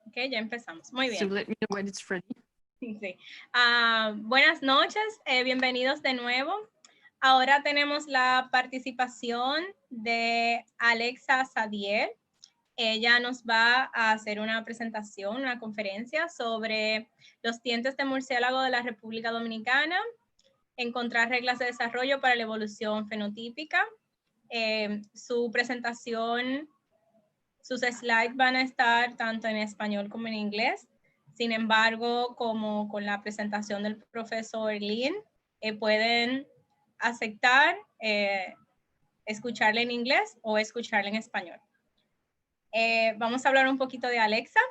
Ok, ya empezamos. Muy bien. So let me know when it's ready. Sí. Buenas noches, bienvenidos de nuevo. Ahora tenemos la participación de Alexa Sadier. Ella nos va a hacer una presentación, una conferencia sobre los dientes de murciélago de la República Dominicana, encontrar reglas de desarrollo para la evolución fenotípica. Su presentación, sus slides van a estar tanto en español como en inglés. Sin embargo, como con la presentación del profesor Lin, pueden aceptar escucharle en inglés o escucharle en español. Vamos a hablar un poquito de Alexa.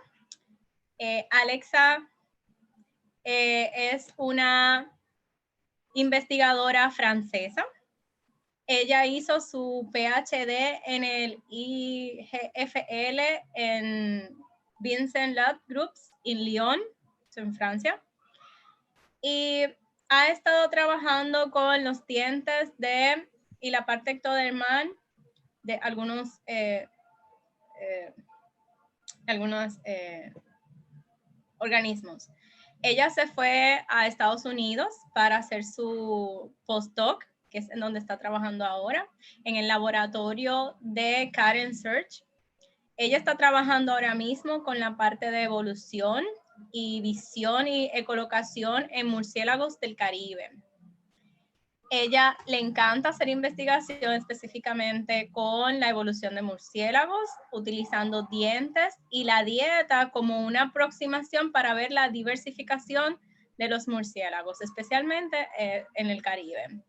Alexa es una investigadora francesa. Ella hizo su PhD en el IGFL en Vincent Lab Groups en Lyon, en Francia. Y ha estado trabajando con los dientes y la parte ectodermal de algunos organismos. Ella se fue a Estados Unidos para hacer su postdoc, que es en donde está trabajando ahora, en el laboratorio de Karen Search. Ella está trabajando ahora mismo con la parte de evolución y visión y ecolocación en murciélagos del Caribe. Ella le encanta hacer investigación específicamente con la evolución de murciélagos, utilizando dientes y la dieta como una aproximación para ver la diversificación de los murciélagos, especialmente en el Caribe.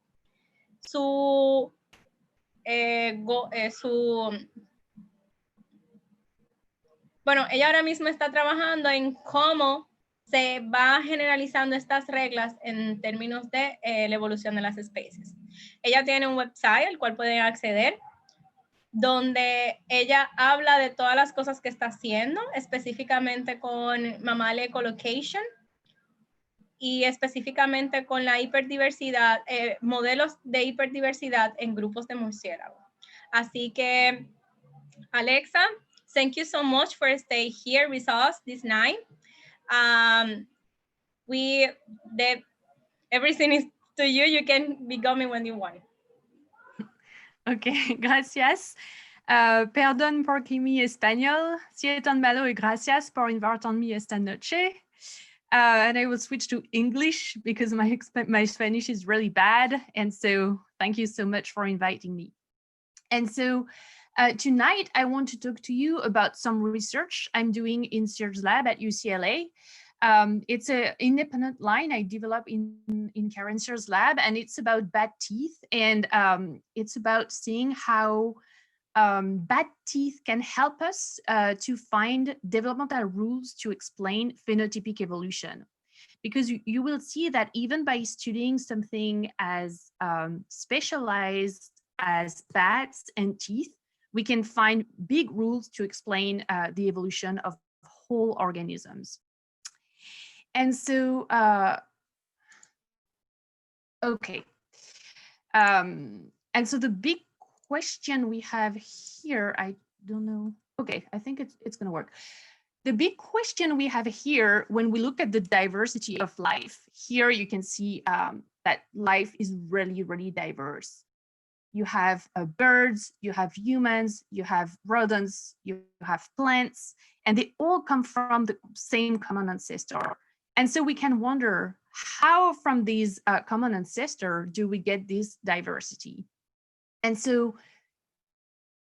Bueno, ella ahora mismo está trabajando en cómo se va generalizando estas reglas en términos de la evolución de las especies. Ella tiene un website al cual pueden acceder, donde ella habla de todas las cosas que está haciendo, específicamente con mammal ecolocation y específicamente con la hiperdiversidad, modelos de hiperdiversidad en grupos de murciélagos. Así que, Alexa, thank you so much for staying here with us this night. Everything is to you. You can be coming when you want. Ok, gracias. Perdón porque mi español si es tan malo y gracias por invitarme esta noche. And I will switch to English because my Spanish is really bad. And so thank you so much for inviting me. And so tonight I want to talk to you about some research I'm doing in Serge's lab at UCLA. It's an independent line I developed in Karen Serge's lab, and it's about bad teeth. And it's about seeing how bad teeth can help us to find developmental rules to explain phenotypic evolution. Because you will see that even by studying something as specialized as bats and teeth, we can find big rules to explain the evolution of whole organisms. And so, okay. And so the big question we have here, I don't know. Okay, I think it's going to work. The big question we have here, when we look at the diversity of life, here you can see that life is really, really diverse. You have birds, you have humans, you have rodents, you have plants, and they all come from the same common ancestor. And so we can wonder how from these common ancestor do we get this diversity? And so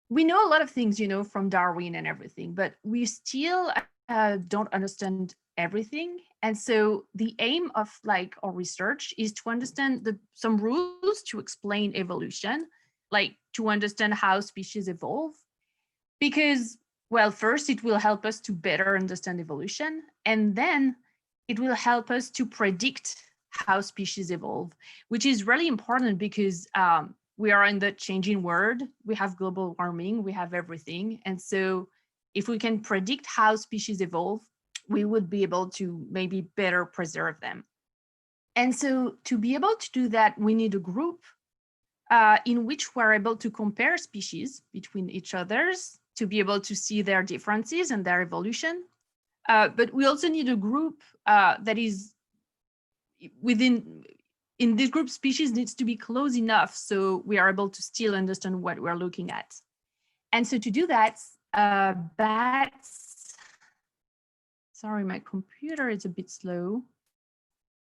we know a lot of things, from Darwin and everything, but we still don't understand everything. And so the aim of our research is to understand some rules to explain evolution, like to understand how species evolve, because, well, first it will help us to better understand evolution, and then it will help us to predict how species evolve, which is really important because we are in the changing world. We have global warming, we have everything. And so if we can predict how species evolve, we would be able to maybe better preserve them. And so to be able to do that, we need a group in which we're able to compare species between each others, to be able to see their differences and their evolution. But we also need a group that is in this group, species needs to be close enough so we are able to still understand what we're looking at. And so to do that, bats, sorry, my computer is a bit slow.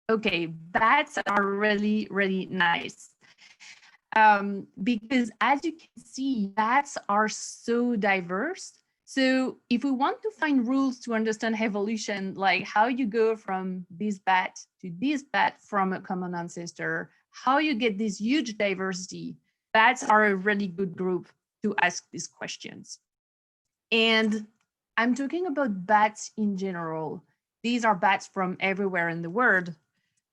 Okay, bats are really, really nice. Because as you can see, bats are so diverse. So if we want to find rules to understand evolution, like how you go from this bat to this bat from a common ancestor, how you get this huge diversity, bats are a really good group to ask these questions. And I'm talking about bats in general. These are bats from everywhere in the world.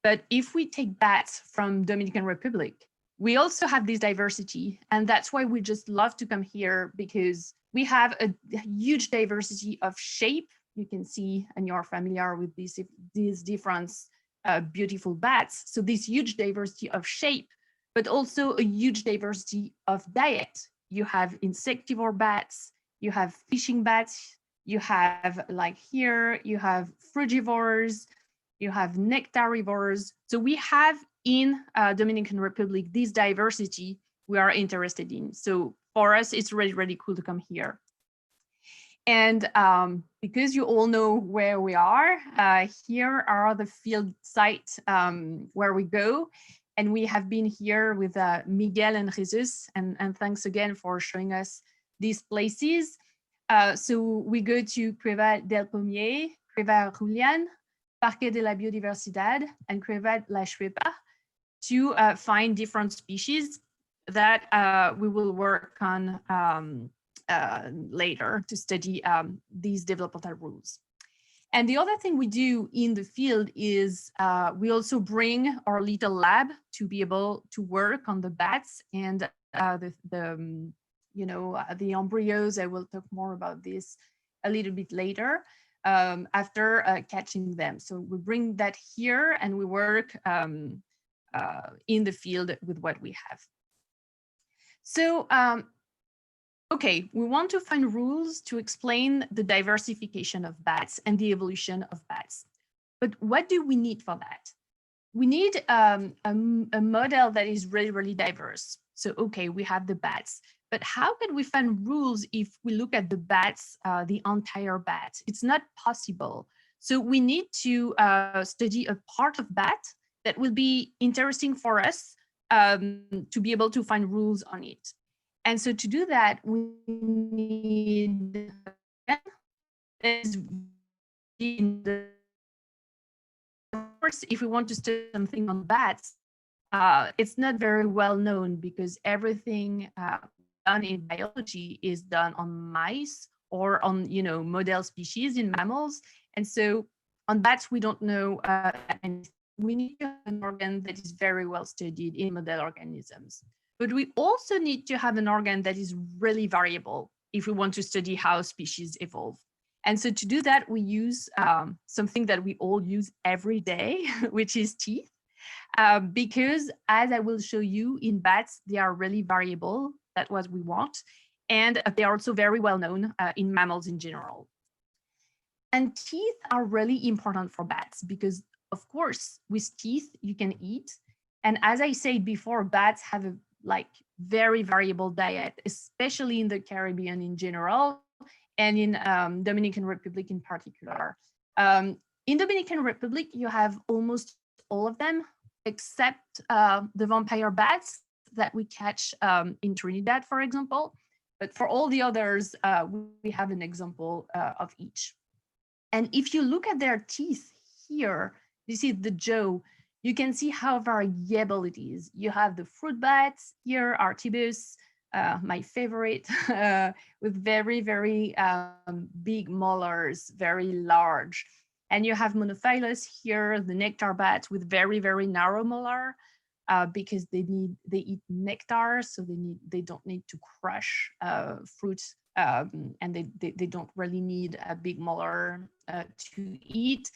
But if we take bats from Dominican Republic, we also have this diversity. And that's why we just love to come here, because we have a huge diversity of shape. You can see, and you're familiar with these different beautiful bats. So this huge diversity of shape, but also a huge diversity of diet. You have insectivore bats, you have fishing bats, you have, like here, you have frugivores, you have nectarivores. So we have in Dominican Republic this diversity we are interested in. So for us, it's really, really cool to come here. And because you all know where we are, here are the field sites where we go. And we have been here with Miguel and Jesus, and thanks again for showing us these places. So we go to Cueva del Pomier, Cueva Julián, Parque de la Biodiversidad, and Cueva La Chuepa to find different species that we will work on later to study these developmental rules. And the other thing we do in the field is we also bring our little lab to be able to work on the bats and the embryos. I will talk more about this a little bit later after catching them. So we bring that here and we work in the field with what we have. So, okay, we want to find rules to explain the diversification of bats and the evolution of bats. But what do we need for that? We need a model that is really, really diverse. So, okay, we have the bats, but how can we find rules if we look at the bats, the entire bat? It's not possible. So we need to study a part of bat that will be interesting for us to be able to find rules on it. And so to do that, we need of course, if we want to study something on bats, it's not very well known because everything done in biology is done on mice or on, model species in mammals. And so on bats, we don't know anything. We need to have an organ that is very well studied in model organisms. But we also need to have an organ that is really variable if we want to study how species evolve. And so to do that, we use something that we all use every day, which is teeth. Because as I will show you in bats, they are really variable. That's what we want. And they are also very well known in mammals in general. And teeth are really important for bats because, of course, with teeth, you can eat. And as I said before, bats have a very variable diet, especially in the Caribbean in general, and in Dominican Republic in particular. In Dominican Republic, you have almost all of them, except the vampire bats that we catch in Trinidad, for example. But for all the others, we have an example of each. And if you look at their teeth here, this is the jaw, you can see how variable it is. You have the fruit bats here, Artibus, my favorite, with very, very big molars, very large. And you have Monophilus here, the nectar bats with very, very narrow molar because they eat nectar, so they don't need to crush fruits, and they don't really need a big molar to eat.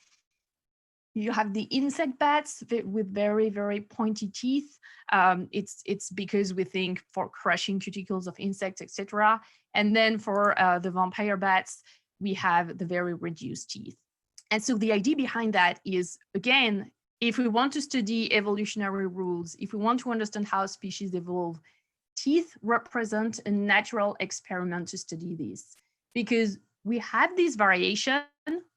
You have the insect bats with very, very pointy teeth. It's because we think for crushing cuticles of insects, etc. And then for the vampire bats, we have the very reduced teeth. And so the idea behind that is, again, if we want to study evolutionary rules, if we want to understand how species evolve, teeth represent a natural experiment to study this, because we have this variation,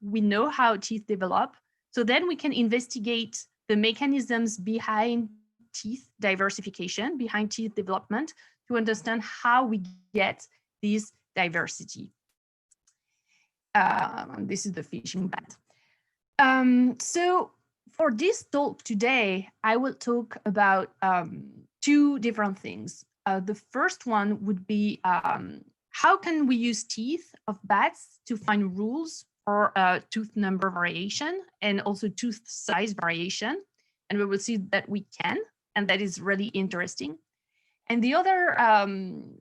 we know how teeth develop, so then we can investigate the mechanisms behind teeth diversification, behind teeth development, to understand how we get this diversity. This is the fishing bat. So for this talk today, I will talk about two different things. The first one would be how can we use teeth of bats to find rules for tooth number variation and also tooth size variation. And we will see that we can, and that is really interesting. And the other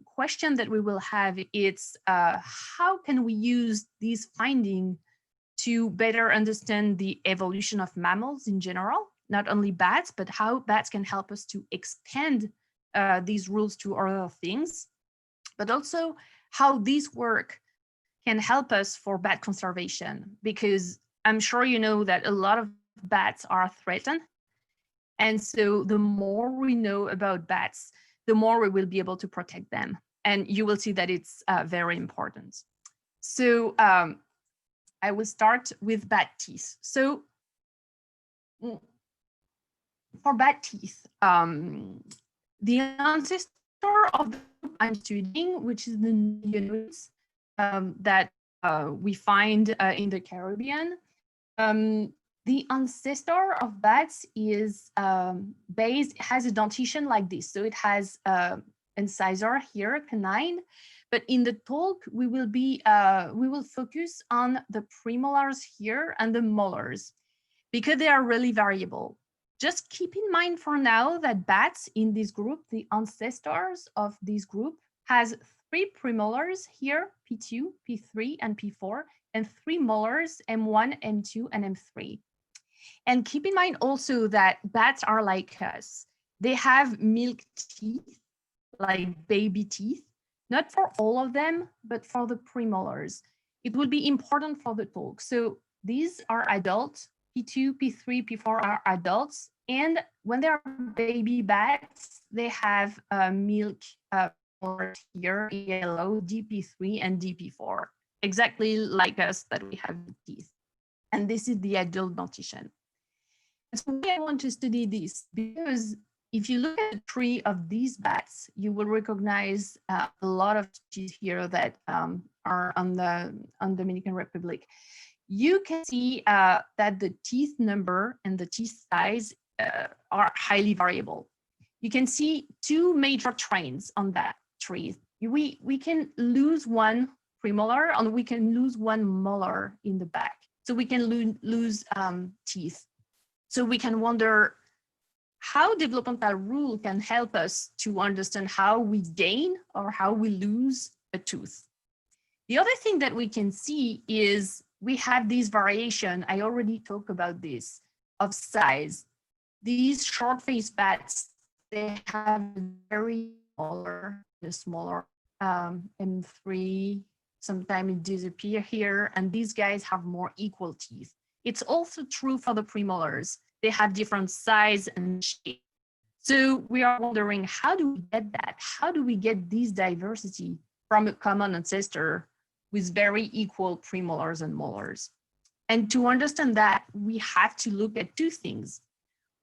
question that we will have is how can we use these findings to better understand the evolution of mammals in general, not only bats, but how bats can help us to expand these rules to other things, but also how this work can help us for bat conservation, because I'm sure you know that a lot of bats are threatened. And so the more we know about bats, the more we will be able to protect them. And you will see that it's very important. So I will start with bat teeth. So for bat teeth, the ancestor of the group I'm studying, which is the Neonoids that we find in the Caribbean, the ancestor of bats is has a dentition like this. So it has incisor here, canine. But in the talk, we will focus on the premolars here and the molars, because they are really variable. Just keep in mind for now that bats in this group, the ancestors of this group, has 3 premolars here, P2, P3, and P4, and 3 molars, M1, M2, and M3. And keep in mind also that bats are like us. They have milk teeth, like baby teeth, not for all of them, but for the premolars. It will be important for the talk. So these are adults, P2, P3, P4 are adults. And when they are baby bats, they have milk here, yellow, DP3 and DP4, exactly like us that we have teeth. And this is the adult dentition. So why I want to study this, because if you look at the tree of these bats, you will recognize a lot of species here that are on the Dominican Republic. You can see that the teeth number and the teeth size are highly variable. You can see 2 major traits on that tree. We can lose 1 premolar and we can lose 1 molar in the back. So we can lose teeth. So we can wonder how developmental rule can help us to understand how we gain or how we lose a tooth. The other thing that we can see is we have this variation, I already talked about this, of size. These short-faced bats, they have very smaller M3, sometimes it disappear here, and these guys have more equal teeth. It's also true for the premolars. They have different size and shape. So we are wondering, how do we get that? How do we get this diversity from a common ancestor with very equal premolars and molars? And to understand that, we have to look at 2 things.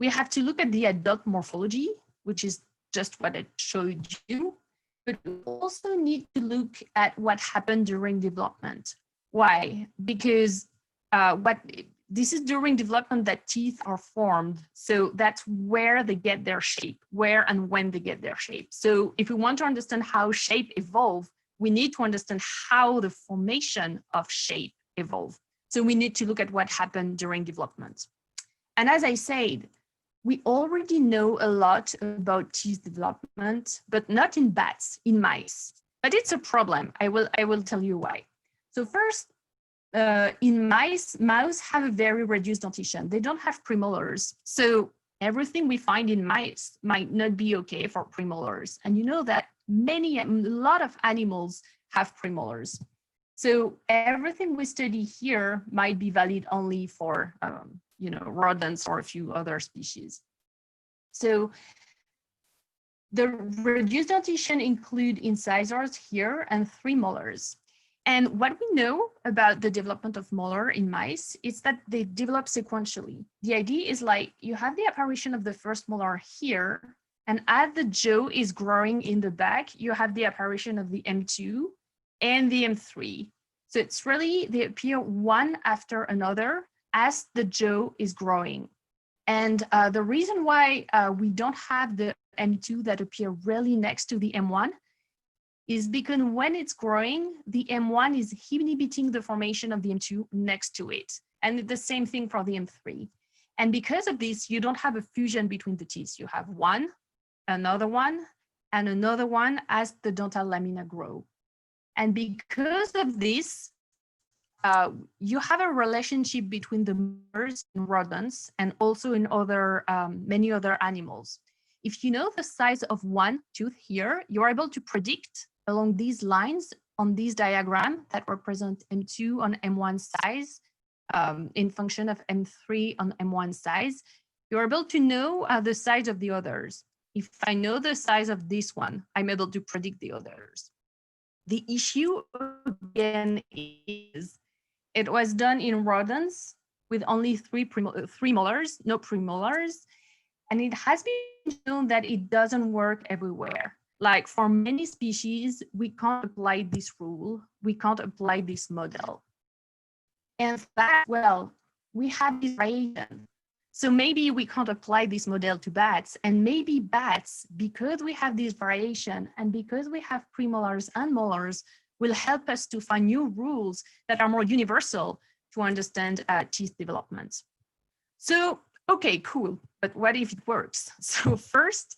We have to look at the adult morphology, which is just what I showed you, but we also need to look at what happened during development. Why? Because this is during development that teeth are formed. So that's where they get their shape, where and when they get their shape. So if we want to understand how shape evolve, we need to understand how the formation of shape evolve. So we need to look at what happened during development. And as I said, we already know a lot about teeth development, but not in bats, in mice. But it's a problem. I will tell you why. So first, in mice have a very reduced dentition. They don't have premolars. So everything we find in mice might not be okay for premolars. And you know that a lot of animals have premolars. So everything we study here might be valid only for, rodents or a few other species. So the reduced dentition include incisors here and 3 molars. And what we know about the development of molar in mice is that they develop sequentially. The idea is like you have the apparition of the first molar here, and as the jaw is growing in the back, you have the apparition of the M2 and the M3. So it's really, they appear one after another as the jaw is growing. And the reason why we don't have the M2 that appear really next to the M1 is because when it's growing, the M1 is inhibiting the formation of the M2 next to it. And the same thing for the M3. And because of this, you don't have a fusion between the teeth. You have one, another one, and another one as the dental lamina grow. And because of this, you have a relationship between the molars in rodents and also in other many other animals. If you know the size of one tooth here, you're able to predict along these lines on this diagram that represent M2 on M1 size in function of M3 on M1 size, you're able to know the size of the others. If I know the size of this one, I'm able to predict the others. The issue again is it was done in rodents with only three molars, no premolars, and it has been shown that it doesn't work everywhere. Like for many species, we can't apply this rule, we can't apply this model. And that, well, we have this variation. So maybe we can't apply this model to bats, and maybe bats, because we have this variation and because we have premolars and molars, will help us to find new rules that are more universal to understand teeth development. So, okay, cool, but what if it works? So first,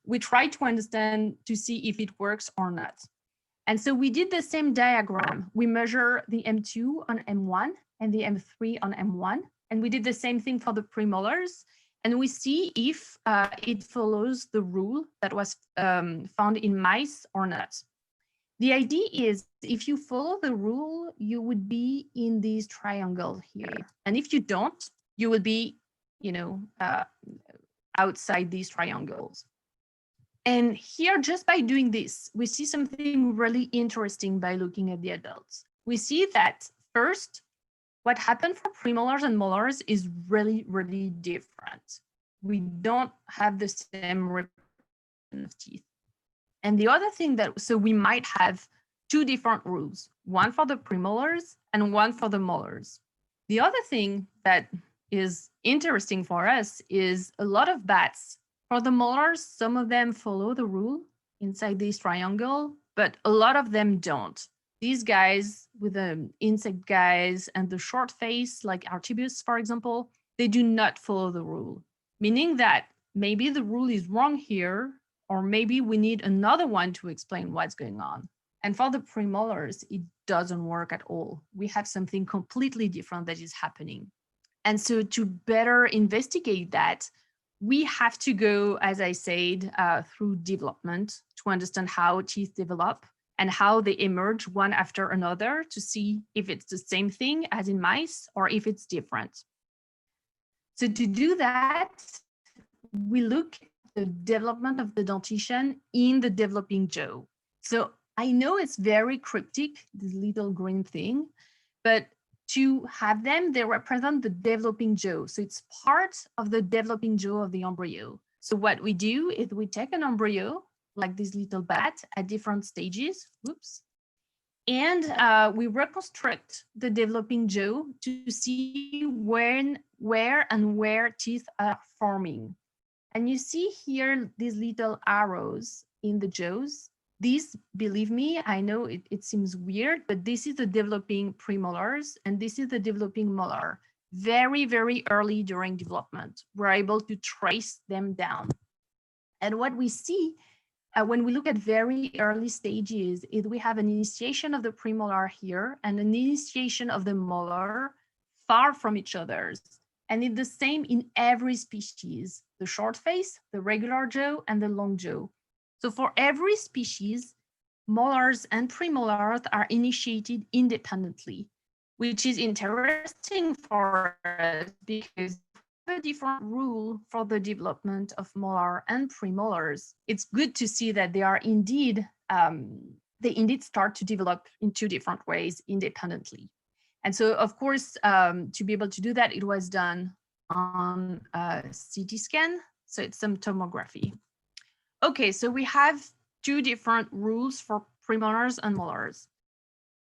we try to understand to see if it works or not. And so we did the same diagram. We measure the M2 on M1 and the M3 on M1. And we did the same thing for the premolars. And we see if it follows the rule that was found in mice or not. The idea is if you follow the rule, you would be in this triangle here. And if you don't, you will be, outside these triangles. And here, just by doing this, we see something really interesting by looking at the adults. We see that first, what happened for premolars and molars is really, really different. We don't have the same representation of teeth. And the other thing that, so we might have two different rules, one for the premolars and one for the molars. The other thing that is interesting for us is a lot of bats. For the molars, some of them follow the rule inside this triangle, but a lot of them don't. These guys with the insect guys and the short face, like Artibus, for example, they do not follow the rule, meaning that maybe the rule is wrong here, or maybe we need another one to explain what's going on. And for the premolars, it doesn't work at all. We have something completely different that is happening. And so to better investigate that, we have to go, as I said, through development to understand how teeth develop and how they emerge one after another to see if it's the same thing as in mice or if it's different. So to do that, we look at the development of the dentition in the developing jaw. So I know it's very cryptic, this little green thing, but to have them, they represent the developing jaw. So it's part of the developing jaw of the embryo. So what we do is we take an embryo, like this little bat, at different stages, whoops, and we reconstruct the developing jaw to see where teeth are forming. And you see here these little arrows in the jaws. These, believe me, I know it seems weird, but this is the developing premolars and this is the developing molar. Very, very early during development, we're able to trace them down. And what we see when we look at very early stages is we have an initiation of the premolar here and an initiation of the molar far from each other. And it's the same in every species, the short face, the regular jaw, and the long jaw. So for every species, molars and premolars are initiated independently, which is interesting for us because we have a different rule for the development of molar and premolars. It's good to see that they are indeed, they indeed start to develop in two different ways independently. And so, of course, to be able to do that, it was done on a CT scan. So it's some tomography. Okay, so we have two different rules for premolars and molars.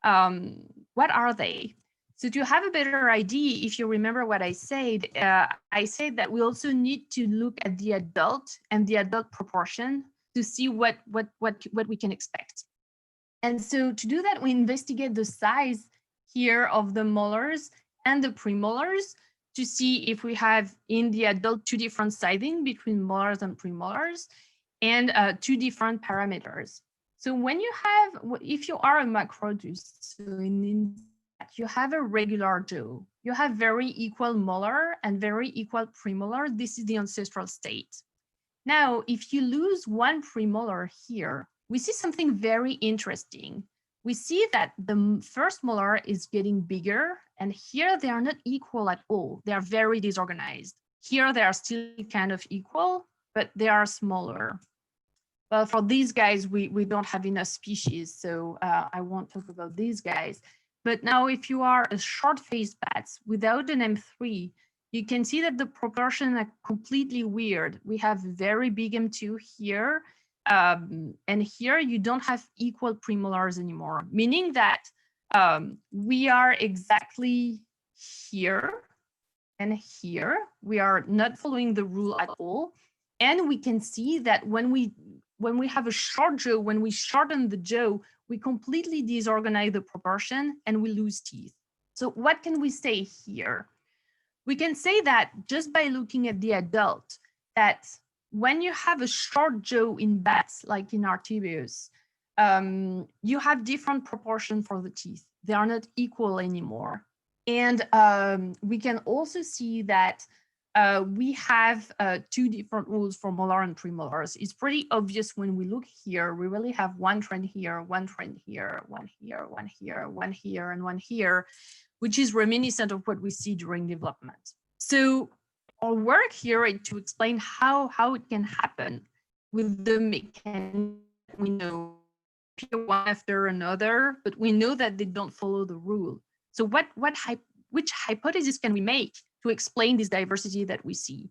What are they? So to have a better idea, if you remember what I said that we also need to look at the adult and the adult proportion to see what we can expect. And so to do that, we investigate the size here of the molars and the premolars to see if we have in the adult two different sizing between molars and premolars and two different parameters. So when you have, if you are a macrodus, so you have a regular jaw, you have very equal molar and very equal premolar. This is the ancestral state. Now, if you lose one premolar here, we see something very interesting. We see that the first molar is getting bigger, and here they are not equal at all. They are very disorganized. Here they are still kind of equal, but they are smaller. Well, for these guys, we don't have enough species, so I won't talk about these guys. But now if you are a short-faced bats without an M3, you can see that the proportions are completely weird. We have very big M2 here, and here you don't have equal premolars anymore, meaning that we are exactly here and here. We are not following the rule at all. And we can see that when we have a short jaw, when we shorten the jaw, we completely disorganize the proportion and we lose teeth. So what can we say here? We can say that just by looking at the adult, that when you have a short jaw in bats, like in Artibius, you have different proportion for the teeth. They are not equal anymore. And we can also see that we have two different rules for molar and premolars. It's pretty obvious when we look here. We really have one trend here, one trend here, one here, one here, one here, and one here, which is reminiscent of what we see during development. So our work here is to explain how it can happen with the mechanism we know one after another, but we know that they don't follow the rule. So which hypothesis can we make to explain this diversity that we see?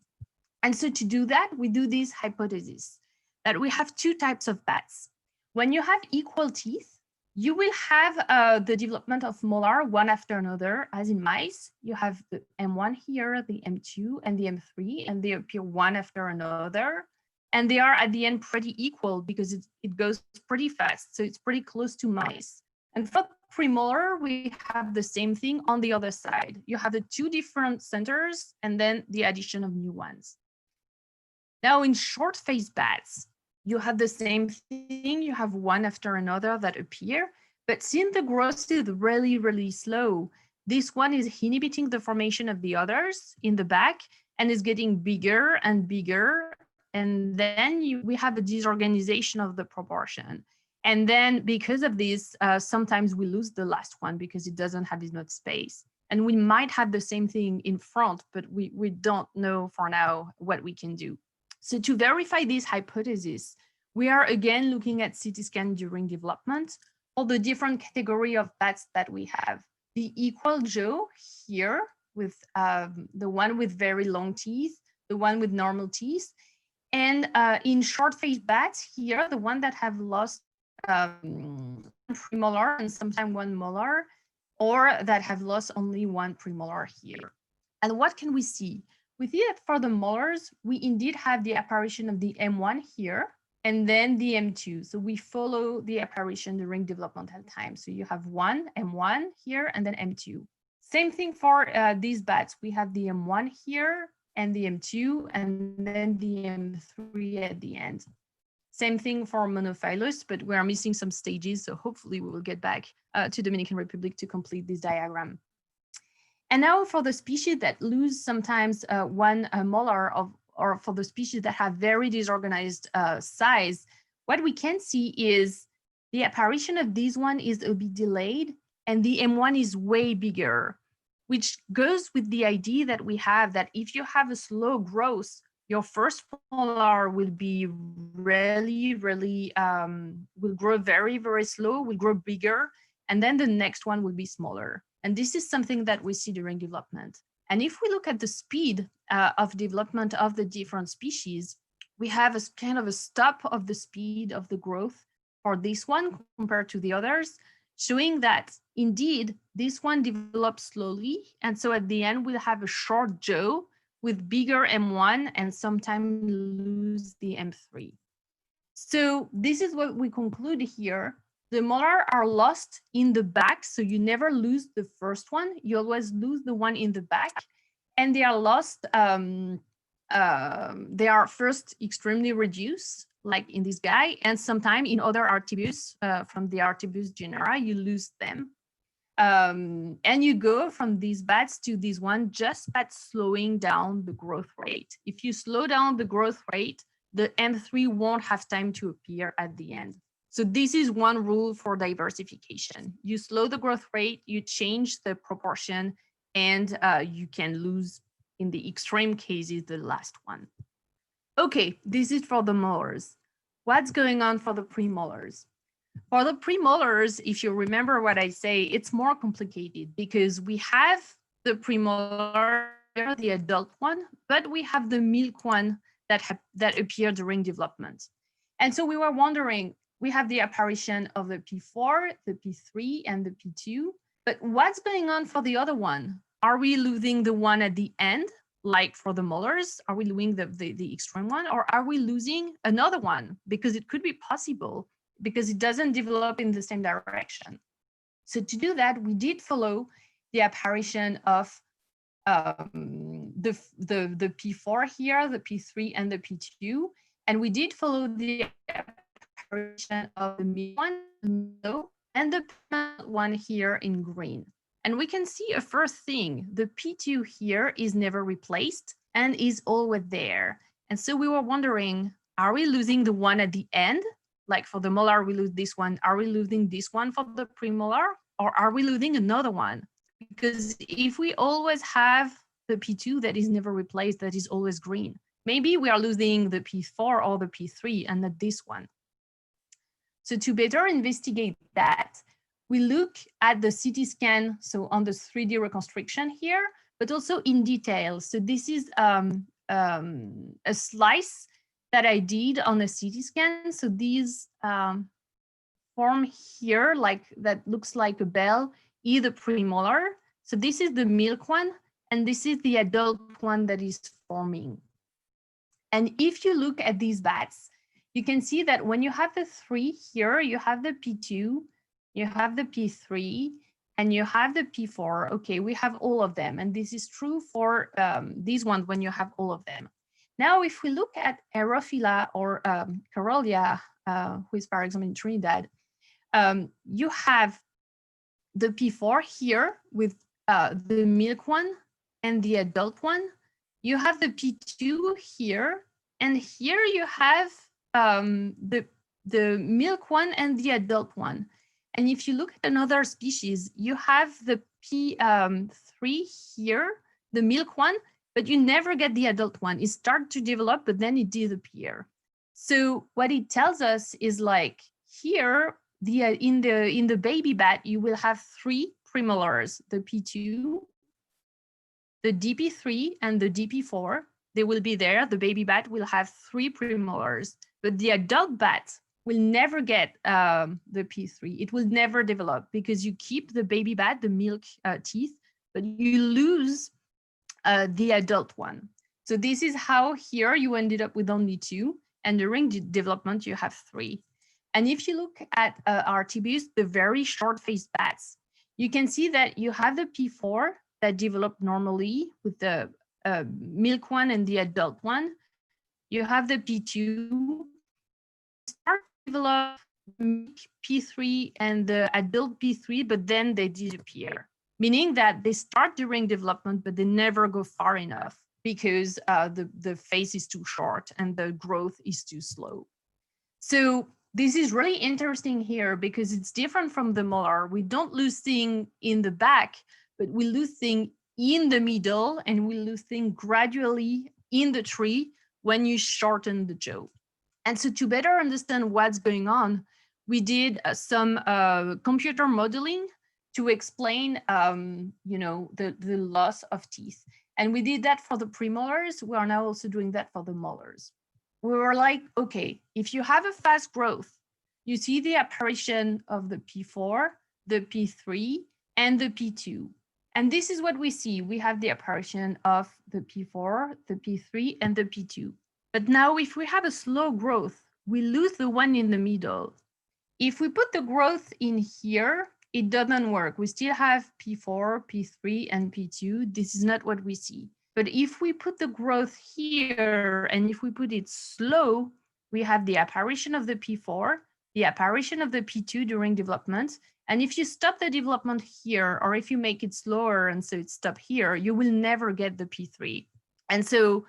And so to do that, we do this hypothesis that we have two types of bats. When you have equal teeth, you will have the development of molar one after another, as in mice. You have the M1 here, the M2, and the M3, and they appear one after another. And they are at the end pretty equal because it goes pretty fast. So it's pretty close to mice. And for premolar, we have the same thing on the other side. You have the two different centers and then the addition of new ones. Now in short-faced bats, you have the same thing. You have one after another that appear, but since the growth is really, really slow, this one is inhibiting the formation of the others in the back and is getting bigger and bigger. And then we have a disorganization of the proportion. And then because of this, sometimes we lose the last one because it doesn't have enough space. And we might have the same thing in front, but we don't know for now what we can do. So to verify this hypothesis, we are again looking at CT scan during development, all the different category of bats that we have. The equal jaw here with the one with very long teeth, the one with normal teeth, and in short-faced bats here, the one that have lost premolar and sometimes one molar, or that have lost only one premolar here. And what can we see? We see that for the molars, we indeed have the apparition of the M1 here, and then the M2. So we follow the apparition during developmental time. So you have one M1 here, and then M2. Same thing for these bats. We have the M1 here, and the M2, and then the M3 at the end. Same thing for Monophilus, but we are missing some stages. So hopefully we will get back to Dominican Republic to complete this diagram. And now for the species that lose sometimes one molar or for the species that have very disorganized size, what we can see is the apparition of this one is a bit delayed, and the M1 is way bigger, which goes with the idea that we have that if you have a slow growth, your first molar will be really, will grow very, very slow, will grow bigger, and then the next one will be smaller. And this is something that we see during development. And if we look at the speed of development of the different species, we have a kind of a stop of the speed of the growth for this one compared to the others, showing that indeed this one develops slowly. And so at the end, we'll have a short jaw with bigger M1 and sometimes lose the M3. So this is what we conclude here. The molar are lost in the back, so you never lose the first one. You always lose the one in the back, and they are lost. They are first extremely reduced, like in this guy, and sometimes in other Artibus from the Artibus genera, you lose them. And you go from these bats to this one just by slowing down the growth rate. If you slow down the growth rate, the M3 won't have time to appear at the end. So this is one rule for diversification. You slow the growth rate, you change the proportion, and you can lose, in the extreme cases, the last one. Okay, this is for the molars. What's going on for the premolars? For the premolars, if you remember what I say, it's more complicated because we have the premolar, the adult one, but we have the milk one that appear during development. And so we were wondering, we have the apparition of the P4, the P3, and the P2, but what's going on for the other one? Are we losing the one at the end, like for the molars? Are we losing the extreme one, or are we losing another one? Because it could be possible, because it doesn't develop in the same direction. So to do that, we did follow the apparition of the P4 here, the P3, and the P2, and we did follow the apparition of the mid one, and the one here in green. And we can see a first thing, the P2 here is never replaced and is always there. And so we were wondering, are we losing the one at the end? Like for the molar, we lose this one. Are we losing this one for the premolar, or are we losing another one? Because if we always have the P2 that is never replaced, that is always green, maybe we are losing the P4 or the P3 and not this one. So to better investigate that, we look at the CT scan, so on the 3D reconstruction here, but also in detail. So this is a slice that I did on a CT scan. So these form here, like that looks like a bell, is the premolar. So this is the milk one, and this is the adult one that is forming. And if you look at these bats, you can see that when you have the 3 here, you have the P2, you have the P3, and you have the P4. Okay, we have all of them. And this is true for these ones when you have all of them. Now, if we look at Aerophila or Carolia, who is, for example, in Trinidad, you have the P4 here with the milk one and the adult one. You have the P2 here, and here you have the milk one and the adult one. And if you look at another species, you have the P3 here, the milk one, but you never get the adult one. It starts to develop, but then it disappears. So what it tells us is like here, in the baby bat, you will have 3 premolars, the P2, the DP3, and the DP4. They will be there. The baby bat will have 3 premolars, but the adult bat will never get the P3. It will never develop because you keep the baby bat, the milk teeth, but you lose the adult one. So this is how here you ended up with only 2, and during the development you have 3. And if you look at Artibus, the very short-faced bats, you can see that you have the P4 that develop normally with the milk one and the adult one. You have the P2 start to develop P3 and the adult P3, but then they disappear, meaning that they start during development, but they never go far enough because the phase is too short and the growth is too slow. So This is really interesting here because it's different from the molar. We don't lose thing in the back, but we lose thing in the middle, and we lose thing gradually in the tree when you shorten the jaw. And so to better understand what's going on, we did some computer modeling to explain, the loss of teeth. And we did that for the premolars. We are now also doing that for the molars. We were like, okay, if you have a fast growth, you see the apparition of the P4, the P3, and the P2. And this is what we see. We have the apparition of the P4, the P3, and the P2. But now if we have a slow growth, we lose the one in the middle. If we put the growth in here, it doesn't work. We still have P4, P3, and P2. This is not what we see. But if we put the growth here, and if we put it slow, we have the apparition of the P4, the apparition of the P2 during development. And if you stop the development here, or if you make it slower and so it stops here, you will never get the P3. And so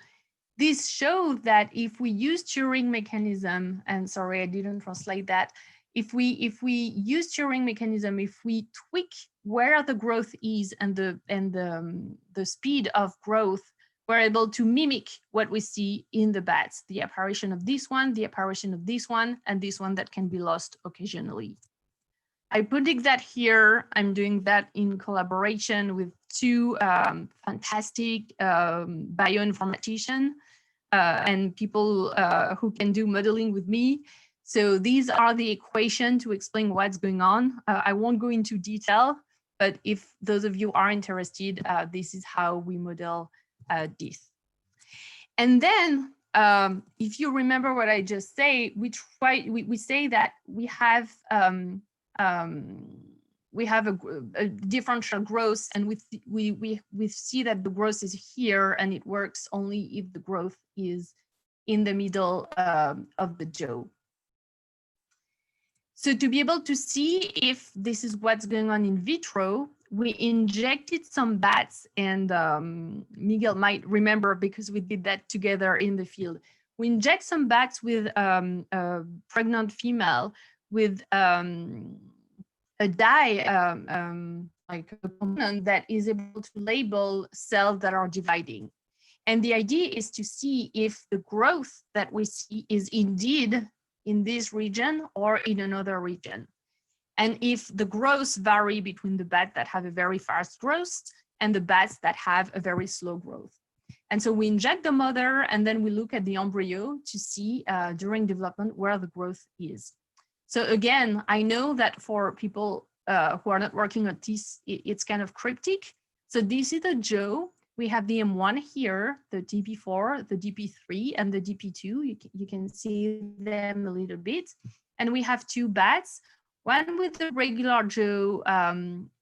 this shows that if we use Turing mechanism, and sorry, I didn't translate that. If we use Turing mechanism, if we tweak where the growth is and the speed of growth, we're able to mimic what we see in the bats, the apparition of this one, the apparition of this one, and this one that can be lost occasionally. I predict that here. I'm doing that in collaboration with two fantastic bioinformaticians and people who can do modeling with me. So these are the equations to explain what's going on. I won't go into detail, but if those of you are interested, this is how we model this. And then if you remember what I just say, we say that we have a differential growth, and we see that the growth is here, and it works only if the growth is in the middle of the jaw. So to be able to see if this is what's going on in vitro, we injected some bats, and Miguel might remember because we did that together in the field. We inject some bats with a pregnant female with a dye, like a component that is able to label cells that are dividing. And the idea is to see if the growth that we see is indeed in this region or in another region. And if the growths vary between the bats that have a very fast growth and the bats that have a very slow growth. And so we inject the mother, and then we look at the embryo to see during development where the growth is. So again, I know that for people who are not working on this, it's kind of cryptic. So this is the jaw. We have the M1 here, the DP4, the DP3, and the DP2. You can see them a little bit. And we have two bats, one with the regular jaw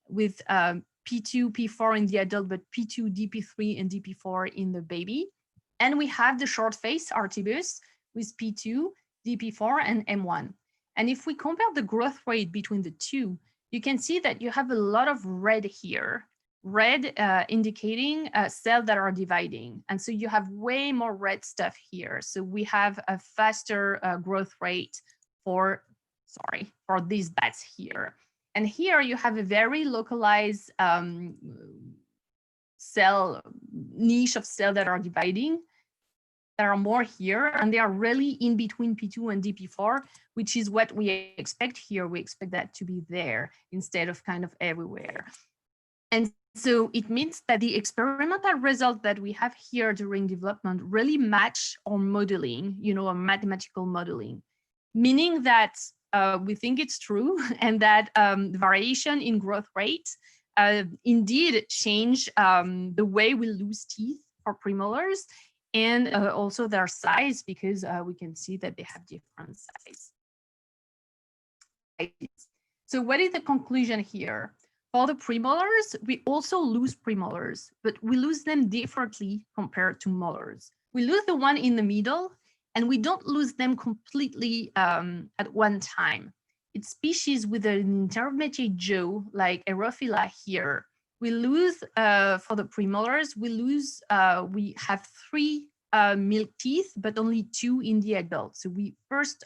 with P2, P4 in the adult, but P2, DP3, and DP4 in the baby. And we have the short face artibus with P2, DP4, and M1. And if we compare the growth rate between the two, you can see that you have a lot of red here. Red indicating cells that are dividing. And so you have way more red stuff here. So we have a faster growth rate for these bats here. And here you have a very localized cell niche of cells that are dividing. There are more here, and they are really in between P2 and DP4, which is what we expect here. We expect that to be there instead of kind of everywhere. And so it means that the experimental result that we have here during development really match our modeling, our mathematical modeling, meaning that we think it's true and that variation in growth rate indeed change the way we lose teeth for premolars, and also their size, because we can see that they have different size. So what is the conclusion here? For the premolars, we also lose premolars, but we lose them differently compared to molars. We lose the one in the middle, and we don't lose them completely at one time. It's species with an intermediate jaw, like Aerophila here. We lose, for the premolars, we have 3 milk teeth, but only 2 in the adult. So we first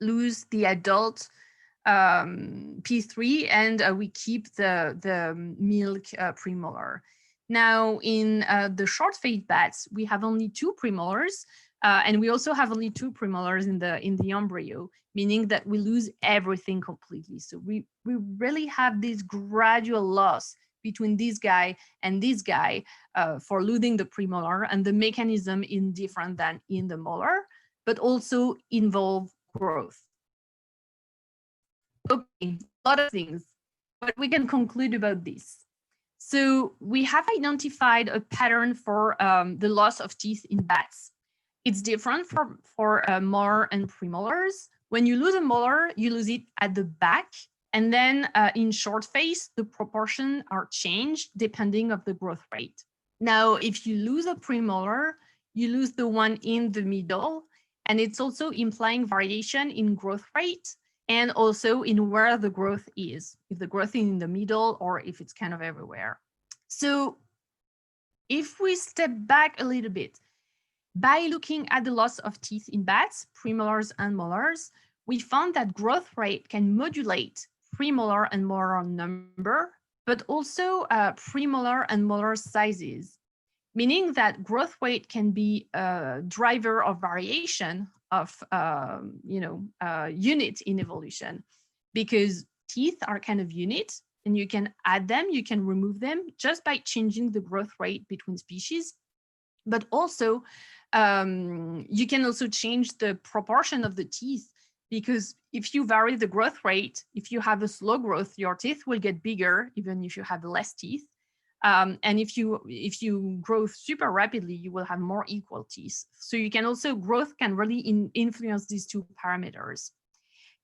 lose the adult P3 and we keep the milk premolar. Now, in the short phase bats, we have only 2 premolars, and we also have only 2 premolars in the embryo, meaning that we lose everything completely. So we really have this gradual loss between this guy and this guy for losing the premolar, and the mechanism is different than in the molar, but also involve growth. Okay, a lot of things, but we can conclude about this. So we have identified a pattern for the loss of teeth in bats. It's different for molar and premolars. When you lose a molar, you lose it at the back. And then in short phase, the proportion are changed depending on the growth rate. Now, if you lose a premolar, you lose the one in the middle. And it's also implying variation in growth rate and also in where the growth is, if the growth is in the middle or if it's kind of everywhere. So if we step back a little bit, by looking at the loss of teeth in bats, premolars and molars, we found that growth rate can modulate premolar and molar number, but also premolar and molar sizes, meaning that growth rate can be a driver of variation of unit in evolution, because teeth are kind of units and you can add them, you can remove them just by changing the growth rate between species. But also you can also change the proportion of the teeth, because if you vary the growth rate, if you have a slow growth, your teeth will get bigger even if you have less teeth. And if you grow super rapidly, you will have more equal teeth. So you can also, growth can really influence these 2 parameters.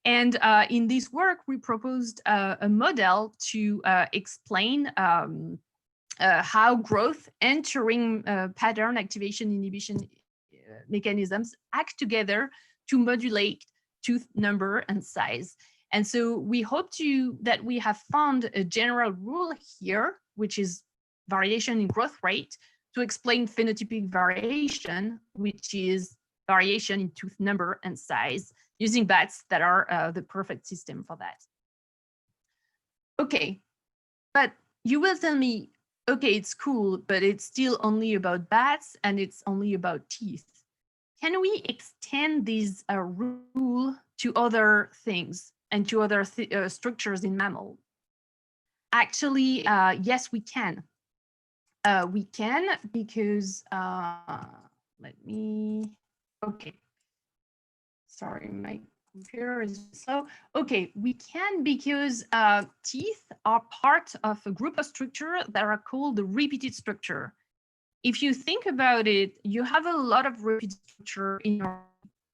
And in this work, we proposed a model to explain how growth entering pattern activation inhibition mechanisms act together to modulate tooth number and size. And so we hope that we have found a general rule here, which is variation in growth rate, to explain phenotypic variation, which is variation in tooth number and size, using bats that are the perfect system for that. Okay, but you will tell me, okay, it's cool, but it's still only about bats and it's only about teeth. Can we extend this rule to other things and to other structures in mammal? Actually, yes, we can. We can because, okay. Sorry, my computer is slow. Okay, we can because teeth are part of a group of structure that are called the repeated structure. If you think about it, you have a lot of repeated structure in your,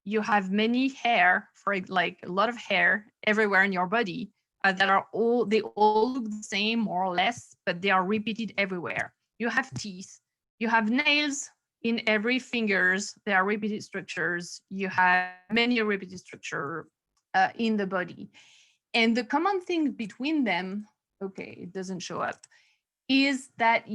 you have many hair, for like a lot of hair everywhere in your body that are all, they all look the same more or less, but they are repeated everywhere. You have teeth, you have nails in every fingers, there are repeated structures. You have many repeated structure in the body. And the common thing between them, okay, it doesn't show up, is that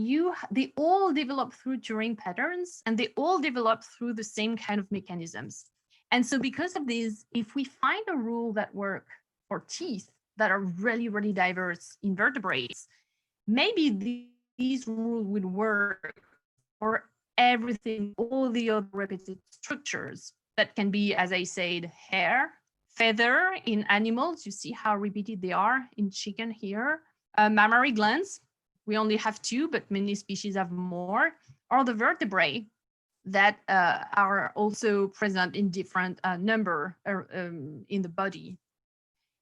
they all develop through Turing patterns and they all develop through the same kind of mechanisms. And so because of this, if we find a rule that works for teeth that are really, really diverse invertebrates, maybe these rules would work for everything, all the other repeated structures that can be, as I said, hair, feather in animals. You see how repeated they are in chicken here. Mammary glands, we only have 2, but many species have more. Or the vertebrae that are also present in different number in the body.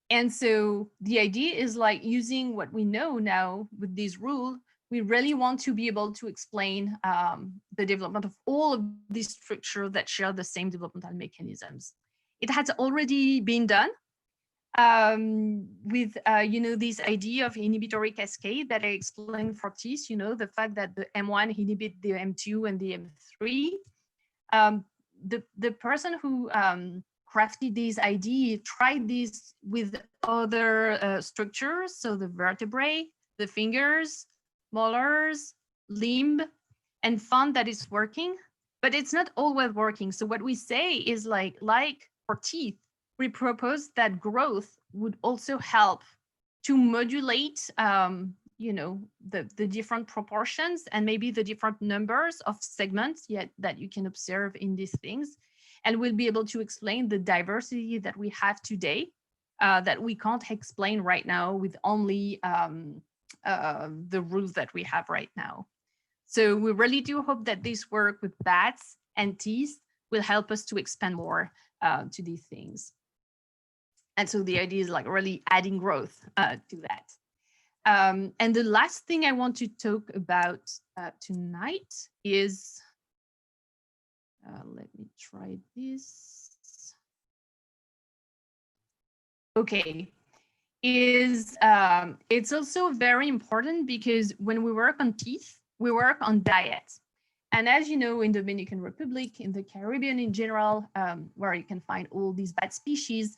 And so the idea is like using what we know now with this rule, we really want to be able to explain the development of all of these structures that share the same developmental mechanisms. It has already been done with, this idea of inhibitory cascade that I explained for teeth, the fact that the M1 inhibit the M2 and the M3. The person who crafted this idea tried this with other structures, so the vertebrae, the fingers, molars, limb, and found that it's working, but it's not always working. So what we say is like for teeth, we proposed that growth would also help to modulate, you know, the different proportions and maybe the different numbers of segments yet that you can observe in these things. And we'll be able to explain the diversity that we have today that we can't explain right now with only the rules that we have right now. So we really do hope that this work with bats and teeth will help us to expand more to these things. And so the idea is like really adding growth to that. And the last thing I want to talk about tonight is, let me try this. Okay, is it's also very important because when we work on teeth, we work on diet. And as you know, in the Dominican Republic, in the Caribbean in general, where you can find all these bat species,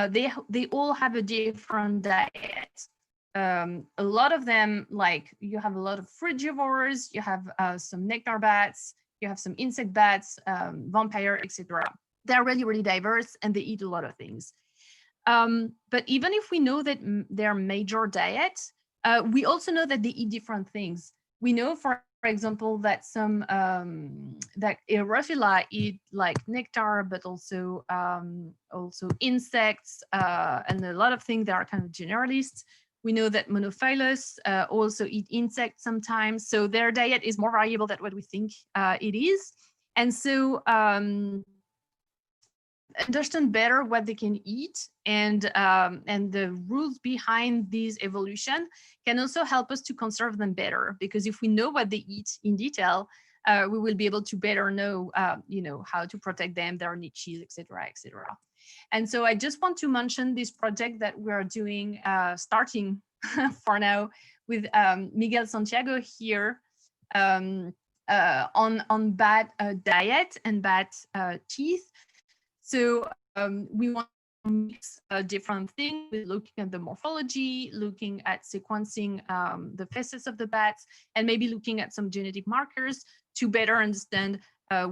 they all have a different diet. A lot of them, like you have a lot of frugivores, you have some nectar bats, you have some insect bats, vampire, etc. They're really, really diverse and they eat a lot of things. But even if we know that their major diet, we also know that they eat different things. We know, for example, that some that Aerophila eat like nectar, but also insects and a lot of things that are kind of generalists. We know that Monophilus also eat insects sometimes, so their diet is more variable than what we think it is. And so understand better what they can eat and the rules behind this evolution can also help us to conserve them better, because if we know what they eat in detail, we will be able to better know, you know, how to protect them, their niches, etc., etc. And so I just want to mention this project that we're doing, starting for now with Miguel Santiago here on bat diet and bat teeth. So we want to mix different things with looking at the morphology, looking at sequencing the facets of the bats, and maybe looking at some genetic markers to better understand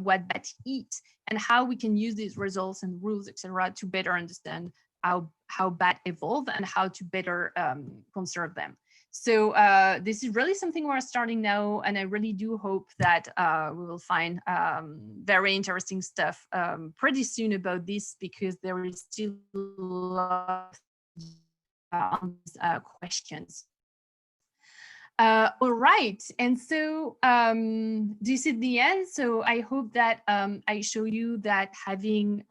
what bats eat and how we can use these results and rules, etc., to better understand how bats evolve and how to better conserve them. So this is really something we're starting now, and I really do hope that we will find very interesting stuff pretty soon about this, because there is still a lot of questions. All right, and so this is the end. So I hope that I show you that having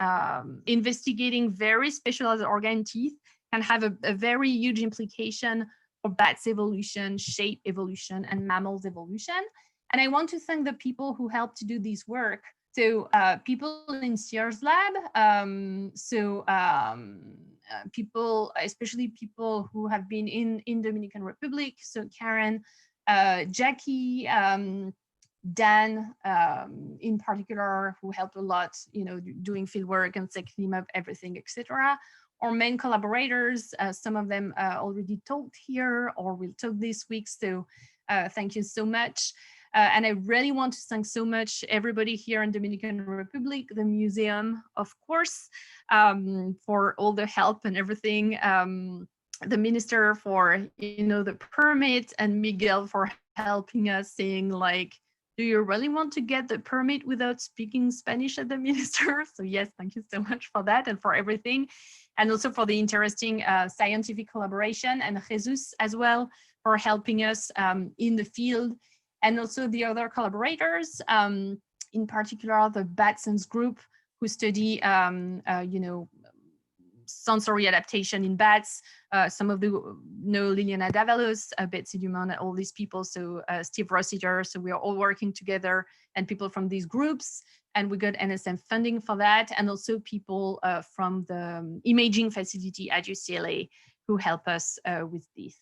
investigating very specialized organ teeth can have a very huge implication for bats evolution, shape evolution, and mammals evolution. And I want to thank the people who helped to do this work. So people in Sier's lab, people, especially people who have been in Dominican Republic. So Karen, Jackie, Dan, in particular, who helped a lot, you know, doing fieldwork and setting up everything, etc. Our main collaborators, some of them already talked here or will talk this week. So thank you so much. And I really want to thank so much everybody here in Dominican Republic, the museum, of course, for all the help and everything. The minister for, you know, the permit, and Miguel for helping us, saying like, do you really want to get the permit without speaking Spanish at the minister? So yes, thank you so much for that and for everything. And also for the interesting scientific collaboration, and Jesus as well for helping us in the field. And also the other collaborators, in particular the BatSense group, who study, you know, sensory adaptation in bats. Some of you know Liliana Davalos, Betsy Dumont, all these people. So Steve Rossiter. So we are all working together, and people from these groups. And we got NSM funding for that, and also people from the imaging facility at UCLA who help us with this.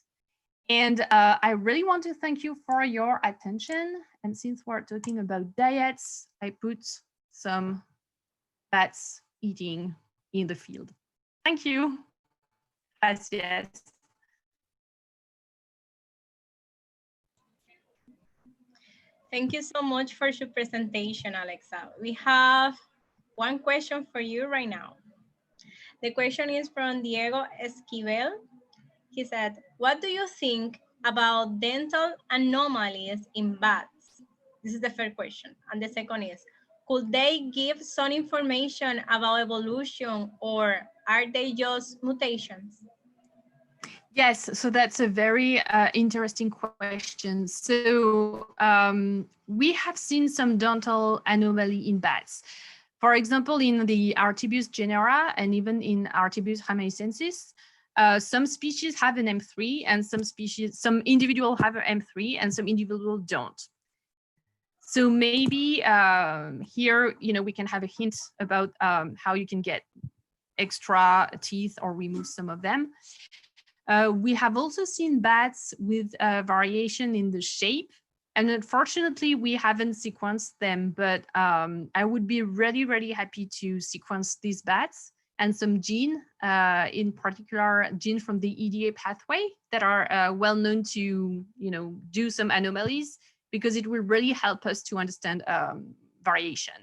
And I really want to thank you for your attention. And since we're talking about diets, I put some bats eating in the field. Thank you. Gracias. Thank you so much for your presentation, Alexa. We have one question for you right now. The question is from Diego Esquivel. He said, what do you think about dental anomalies in bats? This is the first question. And the second is, could they give some information about evolution, or are they just mutations? Yes, so that's a very interesting question. So we have seen some dental anomaly in bats. For example, in the Artibus genera and even in Artibus rhamaicensis, some species have an M3 and some individuals have an M3 and some individuals don't. So maybe here, we can have a hint about how you can get extra teeth or remove some of them. We have also seen bats with variation in the shape, and unfortunately we haven't sequenced them, but I would be really, really happy to sequence these bats and some gene, in particular gene from the EDA pathway that are well known to do some anomalies, because it will really help us to understand variation.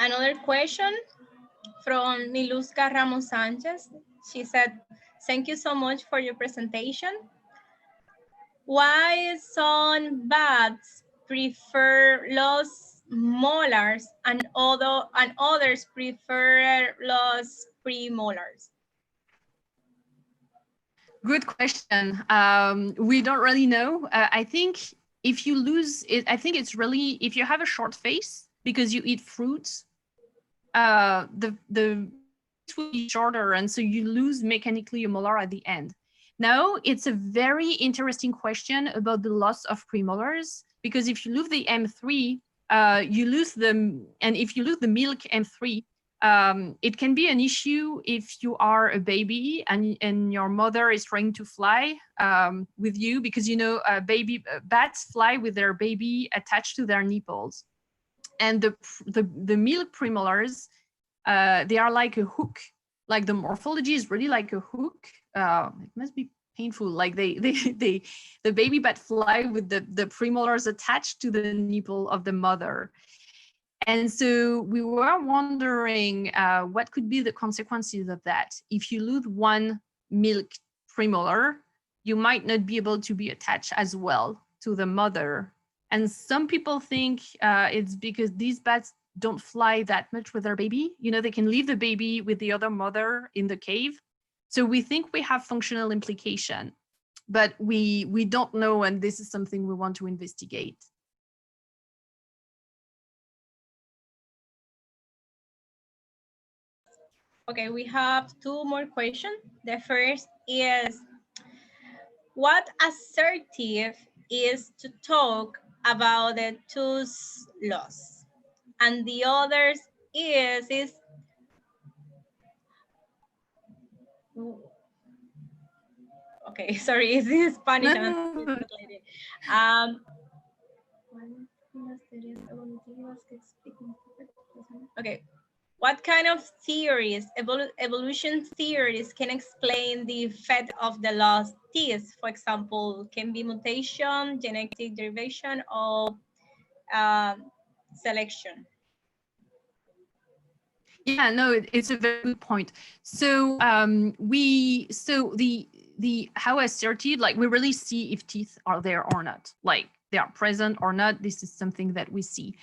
Another question from Niluska Ramos Sanchez. She said, thank you so much for your presentation. Why some bats prefer los molars and others prefer los premolars? Good question. We don't really know. I think if you lose it, I think it's really, if you have a short face because you eat fruits, the will be shorter, and so you lose mechanically a molar at the end. Now, it's a very interesting question about the loss of premolars, because if you lose the M3, you lose them, and if you lose the milk M3, it can be an issue if you are a baby and your mother is trying to fly with you, because bats fly with their baby attached to their nipples, and the milk premolars, they are like a hook. Like the morphology is really like a hook. It must be painful. Like the baby bat fly with the premolars attached to the nipple of the mother. And so we were wondering what could be the consequences of that. If you lose one milk premolar, you might not be able to be attached as well to the mother. And some people think it's because these bats don't fly that much with their baby. They can leave the baby with the other mother in the cave. So we think we have functional implication, but we don't know, and this is something we want to investigate. Okay, we have two more questions. The first is, what assertive is to talk about the tooth loss? And the others is okay, sorry, it's in Spanish. Okay, what kind of theories, evolution theories, can explain the effect of the lost teeth? For example, can be mutation, genetic derivation, or selection? Yeah, no, it's a very good point. So how assertive, like we really see if teeth are there or not, like they are present or not. This is something that we see.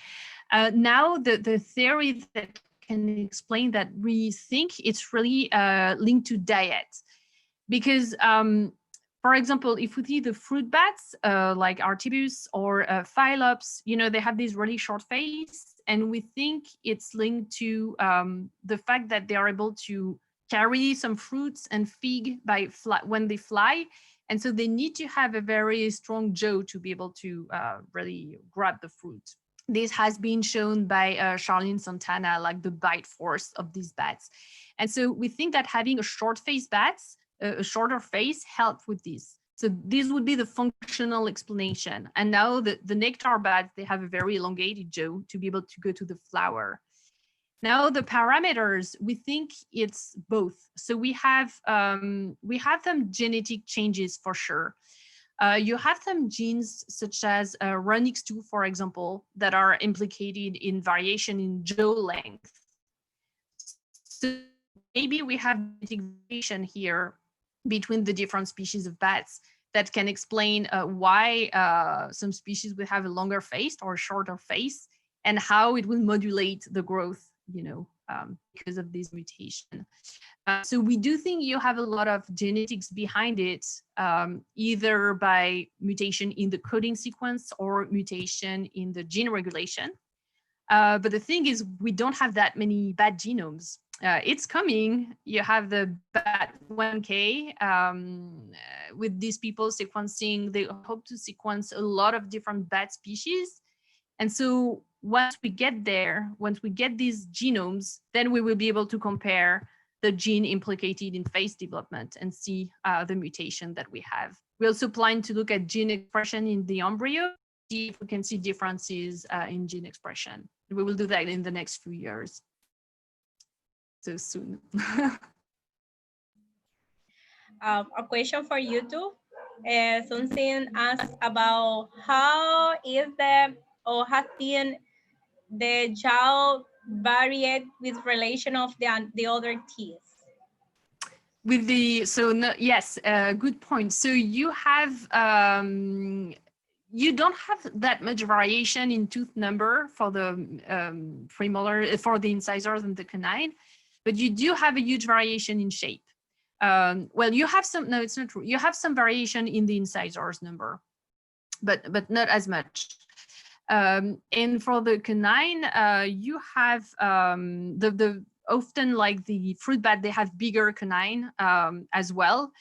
Now the theory that can explain that, we think it's really linked to diet, because for example, if we see the fruit bats like Artibus or Phyllops, they have this really short face, and we think it's linked to the fact that they are able to carry some fruits and fig when they fly, and so they need to have a very strong jaw to be able to really grab the fruit. This has been shown by Charlene Santana, like the bite force of these bats. And so we think that having a short-faced bats, a shorter face, help with this. So this would be the functional explanation. And now the nectar bats, they have a very elongated jaw to be able to go to the flower. Now the parameters, we think it's both. So we have some genetic changes for sure. You have some genes such as RUNX2, for example, that are implicated in variation in jaw length. So maybe we have variation here between the different species of bats that can explain why some species will have a longer face or shorter face, and how it will modulate the growth, because of this mutation. So we do think you have a lot of genetics behind it, either by mutation in the coding sequence or mutation in the gene regulation. But the thing is, we don't have that many bat genomes. It's coming. You have the BAT1K with these people sequencing. They hope to sequence a lot of different bat species. And so once we get there, once we get these genomes, then we will be able to compare the gene implicated in face development and see the mutation that we have. We also plan to look at gene expression in the embryo, see if we can see differences in gene expression. We will do that in the next few years. So soon. A question for you two. Something asked about how is or has been the jaw varied with relation of the other teeth? With the, yes, good point. So you have, you don't have that much variation in tooth number for the premolar, for the incisors and the canine, but you do have a huge variation in shape. Well, you have some, no, it's not true. You have some variation in the incisors number, but not as much. And for the canine, you have often, like the fruit bat, they have bigger canine as well.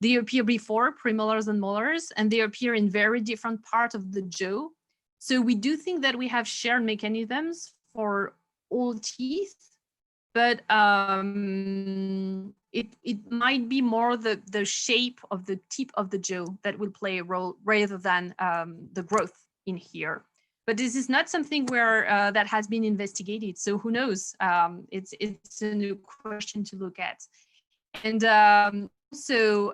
They appear before premolars and molars, and they appear in very different parts of the jaw. So we do think that we have shared mechanisms for all teeth, but it might be more the shape of the tip of the jaw that will play a role rather than the growth in here. But this is not something where that has been investigated. So who knows? It's a new question to look at. And so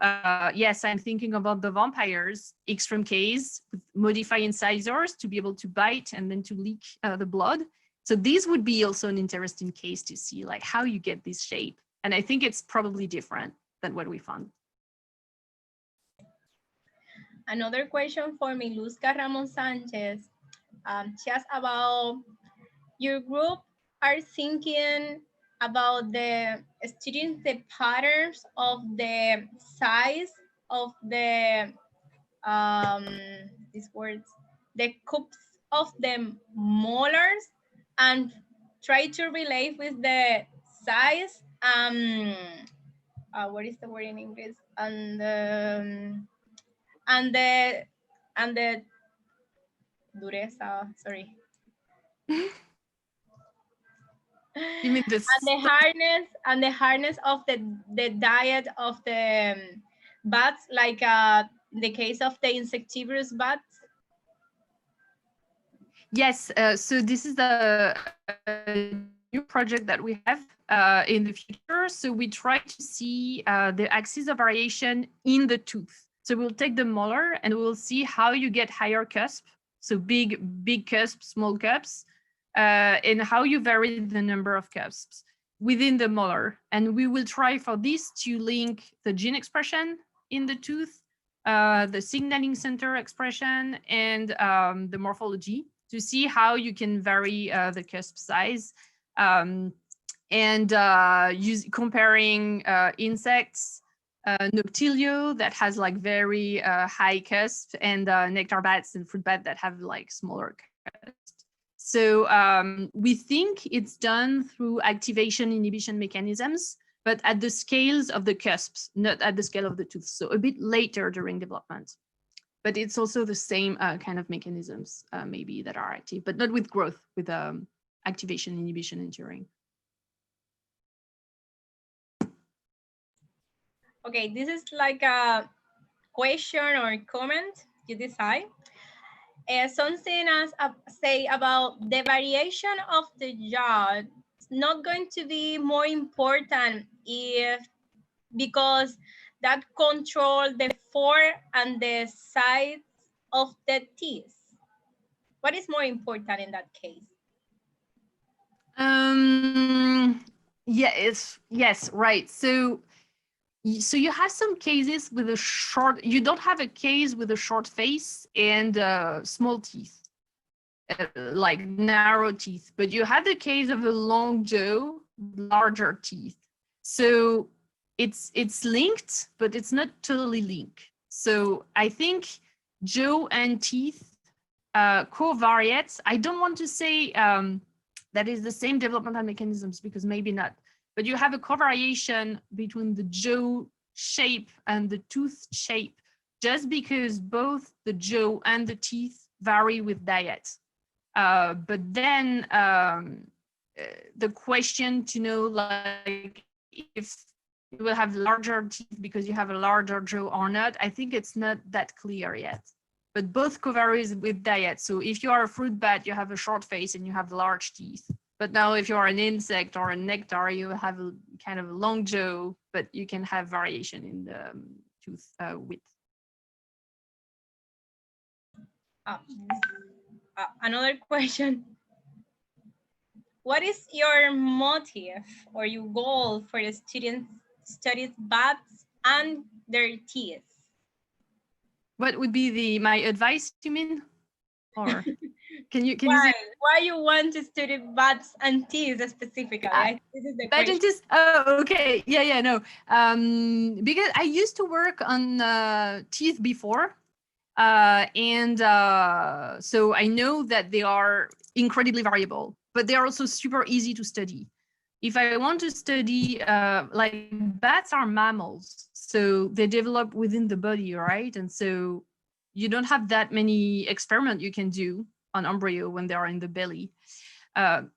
yes, I'm thinking about the vampires, extreme case, with modify incisors to be able to bite and then to leak the blood. So this would be also an interesting case to see, like, how you get this shape. And I think it's probably different than what we found. Another question for Miluska Ramon Sanchez. She asked about your group are thinking about the studying the patterns of the size of the these words, the cusps of the molars, and try to relate with the size. What is the word in English? And the dureza. Sorry. You mean this? And the hardness of the diet of the bats, like the case of the insectivorous bats. Yes, so this is the new project that we have in the future. So we try to see the axis of variation in the tooth. So we'll take the molar and we'll see how you get higher cusp, so big cusp, small cusps, and how you vary the number of cusps within the molar. And we will try for this to link the gene expression in the tooth, the signaling center expression, and the morphology, to see how you can vary the cusp size, and comparing insects, Noctilio that has like very high cusp, and nectar bats and fruit bat that have like smaller cusp. So we think it's done through activation inhibition mechanisms, but at the scales of the cusps, not at the scale of the tooth. So a bit later during development. But it's also the same kind of mechanisms maybe that are active, but not with growth, with activation, inhibition, and turing. Okay, this is like a question or comment, you decide. Something as say about the variation of the jaw. It's not going to be more important if, because that control the form and the size of the teeth? What is more important in that case? Yes, right. So you have some cases with a short, you don't have a case with a short face and small teeth, like narrow teeth, but you have the case of a long jaw, larger teeth. So it's linked, but it's not totally linked. So I think jaw and teeth covariates. I don't want to say that is the same developmental mechanisms, because maybe not. But you have a covariation between the jaw shape and the tooth shape, just because both the jaw and the teeth vary with diet. But then the question to know, like, if you will have larger teeth because you have a larger jaw or not, I think it's not that clear yet. But both covaries with diet. So if you are a fruit bat, you have a short face and you have large teeth. But now if you are an insect or a nectar, you have a kind of a long jaw, but you can have variation in the tooth width. Another question. What is your motive or your goal for the students study bats and their teeth? What would be my advice, you mean? Or can you why you want to study bats and teeth specifically? This is the question. Oh, okay. Yeah, no. Because I used to work on teeth before. So I know that they are incredibly variable, but they are also super easy to study. If I want to study, like, bats are mammals, so they develop within the body, right? And so you don't have that many experiments you can do on embryo when they are in the belly.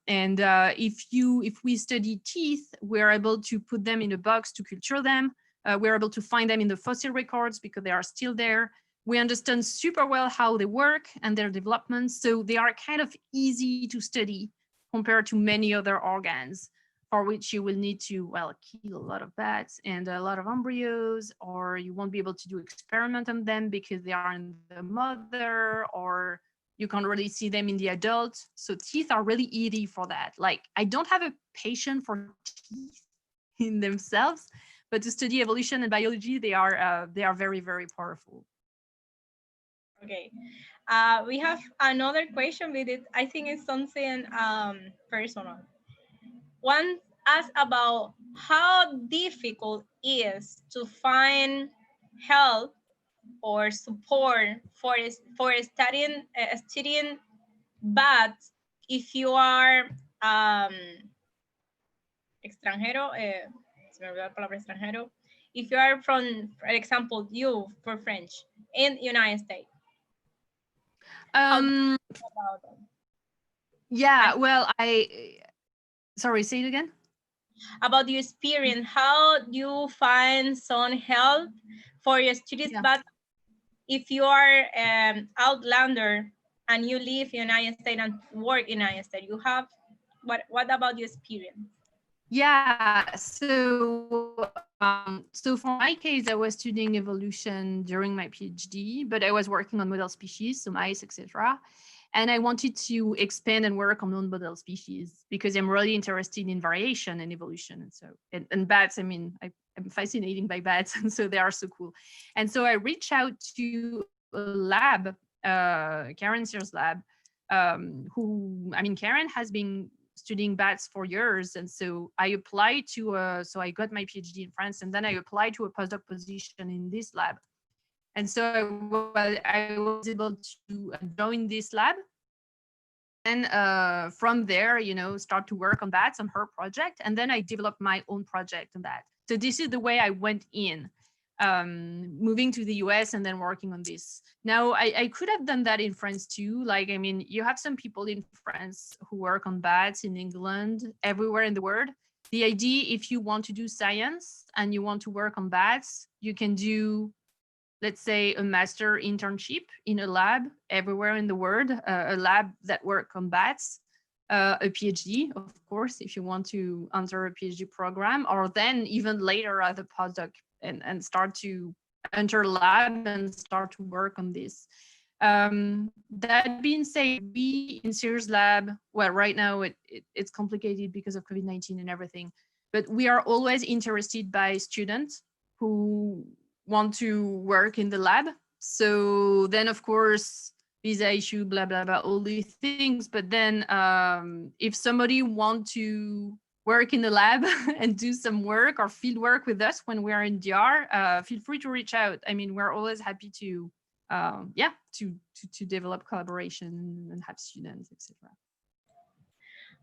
If we study teeth, we're able to put them in a box to culture them. We're able to find them in the fossil records because they are still there. We understand super well how they work and their development. So they are kind of easy to study compared to many other organs, for which you will need to, well, kill a lot of bats and a lot of embryos, or you won't be able to do experiment on them because they are in the mother, or you can't really see them in the adult. So teeth are really easy for that. Like, I don't have a passion for teeth in themselves, but to study evolution and biology, they are very, very powerful. Okay, we have another question with it. I think it's something personal. One asked about how difficult it is to find help or support for studying bats if you are extranjero. Se me olvidó la palabra extranjero. If you are from, for example, you for French in the United States. Yeah, well, sorry, say it again. About your experience, how do you find some help for your students? Yeah. But if you are outlander and you live in the United States and work in the United States, you have, what about your experience? Yeah, so for my case, I was studying evolution during my PhD, but I was working on model species, so mice, etc. And I wanted to expand and work on non-model species because I'm really interested in variation and evolution. And so, and bats, I mean, I'm fascinated by bats, and so they are so cool. And so I reached out to a lab, Karen Sear's lab, Karen has been studying bats for years. And so I applied to, so I got my PhD in France, and then I applied to a postdoc position in this lab. And so I was able to join this lab. And from there, start to work on bats on her project. And then I developed my own project on that. So this is the way I went in, moving to the US and then working on this. Now, I could have done that in France too. Like, I mean, you have some people in France who work on bats, in England, everywhere in the world. The idea, if you want to do science and you want to work on bats, you can do, let's say, a master internship in a lab everywhere in the world, a lab that works on bats. a PhD, of course, if you want to enter a PhD program, or then even later as a postdoc and start to enter lab and start to work on this. That being said, we in Sears Lab, well, right now it's complicated because of COVID-19 and everything, but we are always interested by students who want to work in the lab. So then, of course, visa issue, blah, blah, blah, all these things. But then if somebody want to work in the lab and do some work or field work with us when we're in DR, feel free to reach out. I mean, we're always happy to, to develop collaboration and have students, etc.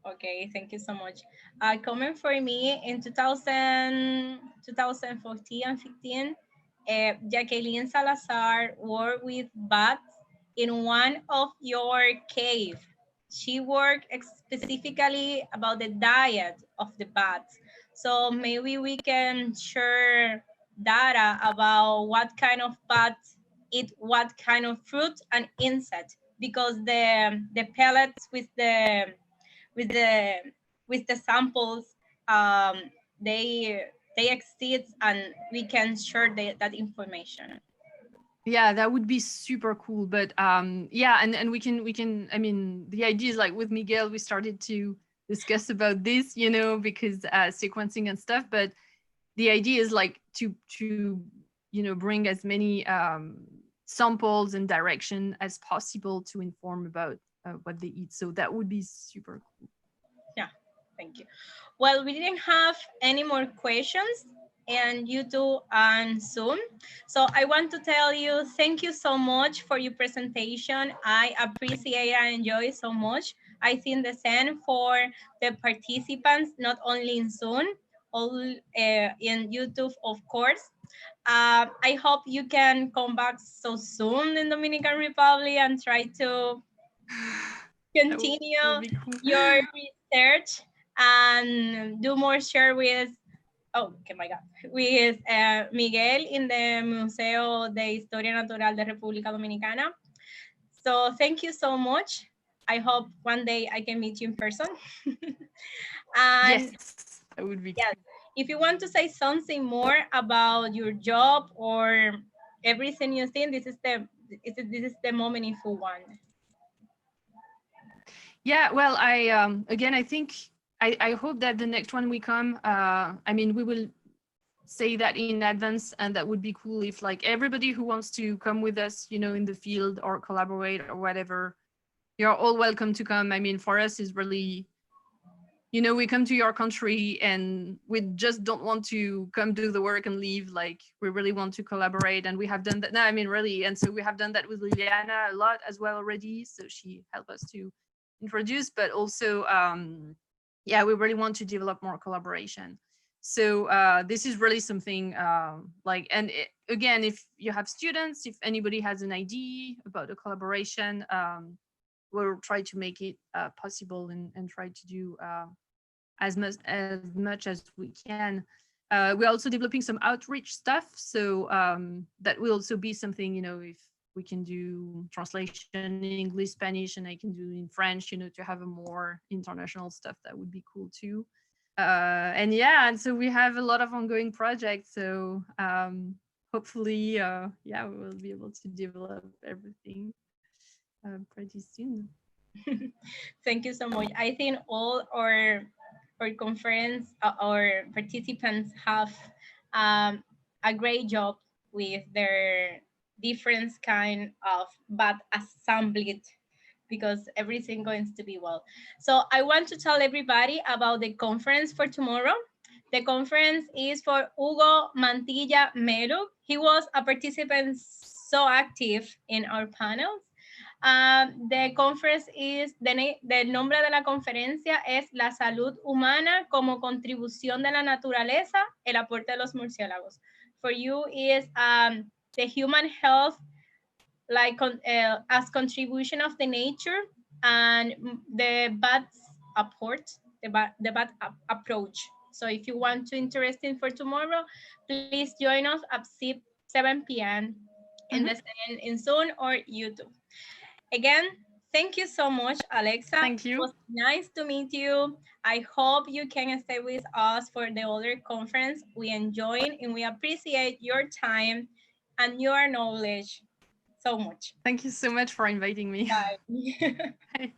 Okay, thank you so much. Comment for me in 2014 and 15, Jacqueline Salazar worked with bats in one of your cave. She worked specifically about the diet of the bats. So maybe we can share data about what kind of bats eat what kind of fruit and insect, because the pellets with the samples, they exist, and we can share that information. Yeah, that would be super cool. But yeah, and we can, I mean, the idea is like with Miguel, we started to discuss about this, you know, because sequencing and stuff, but the idea is like to you know, bring as many samples and direction as possible to inform about what they eat. So that would be super cool. Yeah, thank you. Well, we didn't have any more questions and YouTube and Zoom. So I want to tell you, thank you so much for your presentation. I appreciate and enjoy so much. I think the same for the participants, not only in Zoom, all in YouTube, of course. I hope you can come back so soon in Dominican Republic and try to continue Cool. your research and do more share with, oh my God, with Miguel in the Museo de Historia Natural de República Dominicana. So thank you so much. I hope one day I can meet you in person. And yes, that would be yes, if you want to say something more about your job or everything you think, this is the moment if you want. Yeah, well, I again, I think I hope that the next one we come, I mean, we will say that in advance, and that would be cool if like everybody who wants to come with us, you know, in the field or collaborate or whatever, you're all welcome to come. I mean, for us is really, you know, we come to your country and we just don't want to come do the work and leave. Like, we really want to collaborate, and we have done that. No, I mean, really. And so we have done that with Liliana a lot as well already. So she helped us to introduce, but also, yeah, we really want to develop more collaboration. So this is really something like, and again, if you have students, if anybody has an idea about a collaboration, we'll try to make it possible and try to do as much as we can. We're also developing some outreach stuff, so that will also be something, you know, if we can do translation in English, Spanish, and I can do in French, you know, to have a more international stuff, that would be cool too. And yeah, and so we have a lot of ongoing projects, so hopefully, yeah, we will be able to develop everything pretty soon. Thank you so much. I think all our conference or participants have a great job with their different kind of but assembled, because everything going to be well. So I want to tell everybody about the conference for tomorrow. The conference is for Hugo Mantilla Melo. He was a participant so active in our panels. The conference is, del nombre de la conferencia es La salud humana como contribución de la naturaleza, el aporte de los murciélagos. For you is the human health, like as contribution of the nature, and the bats apport, the bat approach. So if you want to interesting for tomorrow, please join us at 7 p.m. in the in Zoom or YouTube. Again, Thank you so much, Alexa. Thank you. It was nice to meet you. I hope you can stay with us for the other conference. We enjoyed and we appreciate your time and your knowledge so much. Thank you so much for inviting me. Bye. Bye.